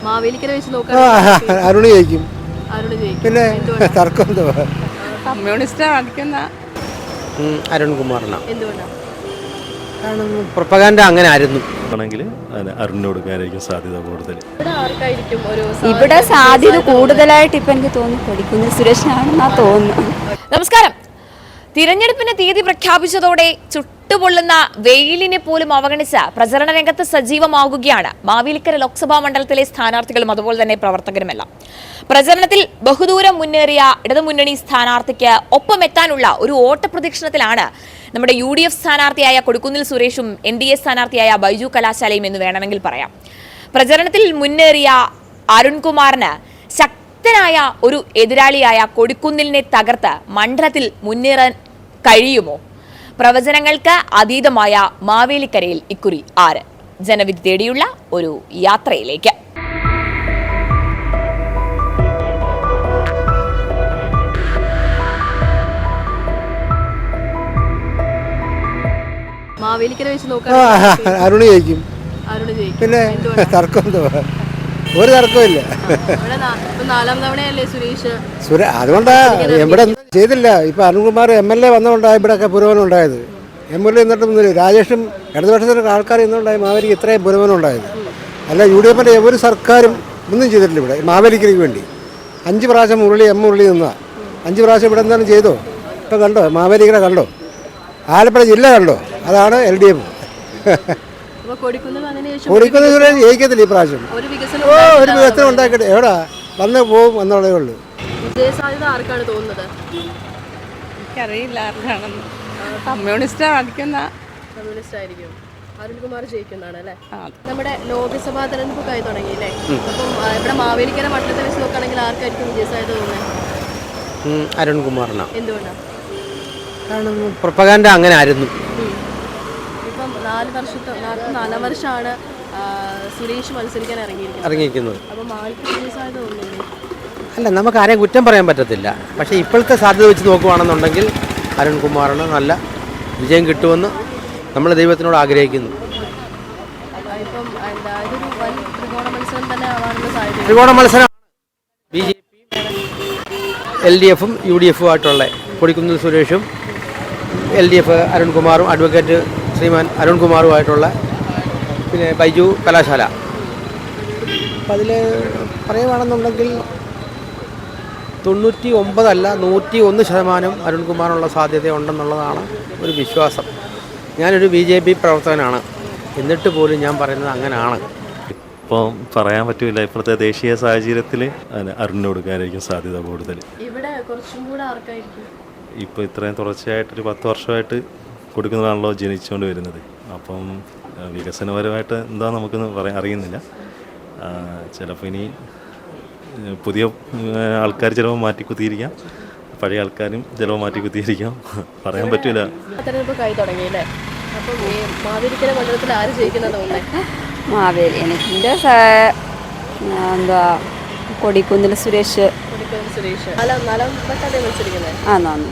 മാവേലിക്കര വെച്ച് നോക്കുകയാണെങ്കിൽ അരുണ് ജയിക്കും. പിന്നെ എന്തുകൊണ്ടാ? തർക്കം എന്തുവാ? കമ്മ്യൂണിസ്റ്റ് കാണിക്കുന്ന അരുൺകുമാറിനാണ്. എന്തുകൊണ്ടാണ്? കാരണം പ്രൊപ്പഗാൻഡ അങ്ങനെ ആയിരുന്നു. ആണെങ്കിൽ അരുണിന് കൊടുക്കാനായിരിക്കും സാധ്യത കൂടുതൽ. ഇവിടെ ആർക്കായിരിക്കും ഒരു ഇവിടെ സാധ്യത കൂടുതലായിട്ട് ഇപ്പൊ എനിക്ക് തോന്നുന്നു കൊടിക്കുന്നിൽ സുരേഷിനാണെന്നാ തോന്നുന്നു. നമസ്കാരം. തിരഞ്ഞെടുപ്പിന് തീയതി പ്രഖ്യാപിച്ചതോടെ ചുട്ടുപൊള്ളുന്ന വെയിലിനെ പോലും അവഗണിച്ച് പ്രചരണ രംഗത്ത് സജീവമാകുകയാണ് മാവേലിക്കര ലോക്സഭാ മണ്ഡലത്തിലെ സ്ഥാനാർത്ഥികളും അതുപോലെ തന്നെ പ്രവർത്തകരുമെല്ലാം. പ്രചരണത്തിൽ ബഹുദൂരം മുന്നേറിയ ഇടതുമുന്നണി സ്ഥാനാർത്ഥിക്ക് ഒപ്പമെത്താനുള്ള ഒരു ഓട്ടപ്രദക്ഷിണത്തിലാണ് നമ്മുടെ UDF സ്ഥാനാർത്ഥിയായ കൊടിക്കുന്നിൽ സുരേഷും NDA സ്ഥാനാർത്ഥിയായ ബൈജു കലാശാലയും എന്ന് വേണമെങ്കിൽ പറയാം. പ്രചരണത്തിൽ മുന്നേറിയ അരുൺകുമാറിന് ശക്തനായ ഒരു എതിരാളിയായ കൊടിക്കുന്നിലിനെ തകർത്ത് മണ്ഡലത്തിൽ മുന്നേറാൻ കഴിയുമോ? പ്രവചനങ്ങൾക്ക് അതീതമായ മാവേലിക്കരയിൽ ഇക്കുറി ആര്? ജനവിധി തേടിയുള്ള ഒരു യാത്രയിലേക്ക്. മാവേലിക്കര വെച്ച് നോക്കുകയാണെങ്കിൽ അരുണ് ജയിക്കും. പിന്നെ എന്തുകൊണ്ടാ? തർക്കം എന്തുവാ? ഒരു തർക്കമില്ല. ഇവിടെ നാലാം തവണയല്ലേ സുരേഷ്? അതുകൊണ്ടാ ഇവിടെ ചെയ്തില്ല. ഇപ്പൊ അരുൺകുമാർ MLA വന്നുകൊണ്ടാണ് ഇവിടെയൊക്കെ പുരോഗമനം ഉണ്ടായത്. MLA എന്നിട്ടും രാജേഷും ഇടതുപക്ഷത്തിൻ്റെ ആൾക്കാർ ഇന്നുണ്ടായി മാവേലിക്ക് ഇത്രയും പുരോഗമനം ഉണ്ടായത്. അല്ല UDFന്റെ ഒരു സർക്കാരും ഒന്നും ചെയ്തിട്ടില്ല ഇവിടെ മാവേലിക്കരയ്ക്ക് വേണ്ടി. 5 പ്രാവശ്യം മുരളി നിന്നാ 5 പ്രാവശ്യം ഇവിടെ എന്താണ് ചെയ്തോ? ഇപ്പം കണ്ടോ മാവേലിക്കര കണ്ടോ? ആലപ്പുഴ ജില്ല കണ്ടോ? അതാണ് LDF. കൊടിക്കുന്നിൽ സുരേഷ് ജയിക്കത്തില്ല ഈ പ്രാവശ്യം. ഒരു വികസനം ഉണ്ടാക്കിയിട്ട് എവിടാ വന്ന് പോവും എന്നുള്ളതേ ഉള്ളൂ. ആർക്കാണ് തോന്നുന്നത്? എനിക്കറിയില്ല ആർക്കാണെന്ന്. കമ്മ്യൂണിസ്റ്റ് കാണിക്കുന്ന കമ്മ്യൂണിസ്റ്റ് ആയിരിക്കും. അരുൺകുമാർ ജയിക്കുന്നതാണ് അല്ലേ? നമ്മുടെ ലോക്സഭാ തെരഞ്ഞെടുപ്പ് ആയി തുടങ്ങിയില്ലേ? അപ്പം ഇവിടെ മാവേലിക്കര മണ്ഡലത്തിൽ വെച്ച് നോക്കുകയാണെങ്കിൽ ആർക്കായിരിക്കും വിജയസാധ്യത തോന്നുന്നത്? അരുൺകുമാറിനാണ്. എന്തുകൊണ്ടാണ്? കാരണം പ്രൊപ്പഗാൻഡ അങ്ങനെ ആയിരുന്നു. ഇപ്പം 4 വർഷമാണ് സുരേഷ് മത്സരിക്കാൻ ഇറങ്ങിയിരിക്കുന്നത്. അപ്പം ആൾക്ക് വിജയസാധ്യത തോന്നുന്നില്ലേ? അല്ല, നമുക്ക് ആരെയും കുറ്റം പറയാൻ പറ്റത്തില്ല. പക്ഷേ ഇപ്പോഴത്തെ സാധ്യത വെച്ച് നോക്കുകയാണെന്നുണ്ടെങ്കിൽ അരുൺകുമാറിന് നല്ല വിജയം കിട്ടുമെന്ന് നമ്മൾ ദൈവത്തിനോട് ആഗ്രഹിക്കുന്നു. ഇപ്പം ഇതൊരു വലിയ ത്രികോണ മത്സരം തന്നെ ആവാനുള്ള സാധ്യത. ത്രികോണ മത്സരം BJP LDF UDF ആയിട്ടുള്ള കൊടിക്കുന്നിൽ സുരേഷും LDF അരുൺകുമാറും അഡ്വക്കേറ്റ് ശ്രീമാൻ അരുൺകുമാറുമായിട്ടുള്ള പിന്നെ ബൈജു കലാശാല. അപ്പം അതിൽ പറയുകയാണെന്നുണ്ടെങ്കിൽ 99 അല്ല 101% അരുൺകുമാറിനുള്ള സാധ്യതയുണ്ടെന്നുള്ളതാണ് ഒരു വിശ്വാസം. ഞാനൊരു BJP പ്രവർത്തകനാണ്, എന്നിട്ട് പോലും ഞാൻ പറയുന്നത് അങ്ങനെയാണ്. ഇപ്പോൾ പറയാൻ പറ്റില്ല. ഇപ്പോഴത്തെ ദേശീയ സാഹചര്യത്തിൽ അരുണിന് കൊടുക്കാനായിരിക്കും സാധ്യത കൂടുതൽ. ഇവിടെ കുറച്ചും കൂടെ ആർക്കായിരിക്കും? ഇപ്പോൾ ഇത്രയും തുടർച്ചയായിട്ടൊരു 10 വർഷമായിട്ട് കൊടുക്കുന്നതാണല്ലോ ജനിച്ചുകൊണ്ട് വരുന്നത്. അപ്പം വികസനപരമായിട്ട് എന്താ നമുക്കൊന്ന് അറിയുന്നില്ല. ചിലപ്പോൾ ഇനി പുതിയ ആൾക്കാർ ചിലപ്പോൾ മാറ്റി കുത്തിയിരിക്കാം, പഴയ ആൾക്കാരും ചിലപ്പോൾ മാറ്റി കുത്തിയിരിക്കാം, പറയാൻ പറ്റില്ല. തെരഞ്ഞെടുപ്പ് ആയി തുടങ്ങിയില്ലേ? അപ്പം ഈ മാവേലിക്കര മണ്ഡലത്തിൽ ആര് ജയിക്കുന്നതുകൊണ്ട്? മാവേലി എനിക്ക് എന്താ കൊടിക്കുന്നിൽ സുരേഷ്. സുരേഷ് നാലാം വട്ടല്ലേ മത്സരിക്കുന്നത്? ആന്നു.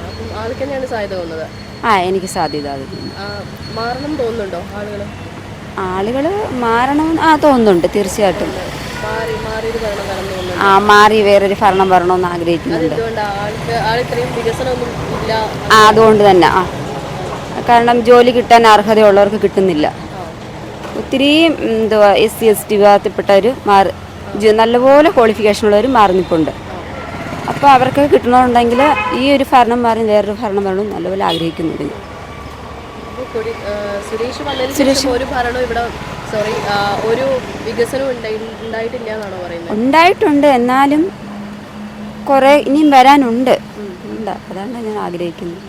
അപ്പം ആൾക്ക് തന്നെയാണ് സാധ്യത തോന്നുന്നത്. എനിക്ക് സാധ്യത മാറണം തോന്നുന്നുണ്ടോ ആളുകൾ മാറണം തോന്നുന്നുണ്ട്. തീർച്ചയായിട്ടും മാറി വേറൊരു ഭരണം വരണമെന്ന് ആഗ്രഹിക്കുന്നുണ്ട്. അതുകൊണ്ട് തന്നെ കാരണം ജോലി കിട്ടാൻ അർഹതയുള്ളവർക്ക് കിട്ടുന്നില്ല. ഒത്തിരി SC ST വിഭാഗത്തിൽപ്പെട്ടവർ നല്ലപോലെ ക്വാളിഫിക്കേഷനുള്ളവർ മാറി നിൽപ്പുണ്ട്. അപ്പോൾ അവർക്ക് കിട്ടണമെന്നുണ്ടെങ്കിൽ ഈ ഒരു ഭരണം മാറി വേറൊരു ഭരണം വരണം നല്ലപോലെ ആഗ്രഹിക്കുന്നുണ്ട്. ഉണ്ടായിട്ടുണ്ട്, എന്നാലും കുറേ ഇനിയും വരാനുണ്ട്. അതാണ് ഞാൻ ആഗ്രഹിക്കുന്നത്.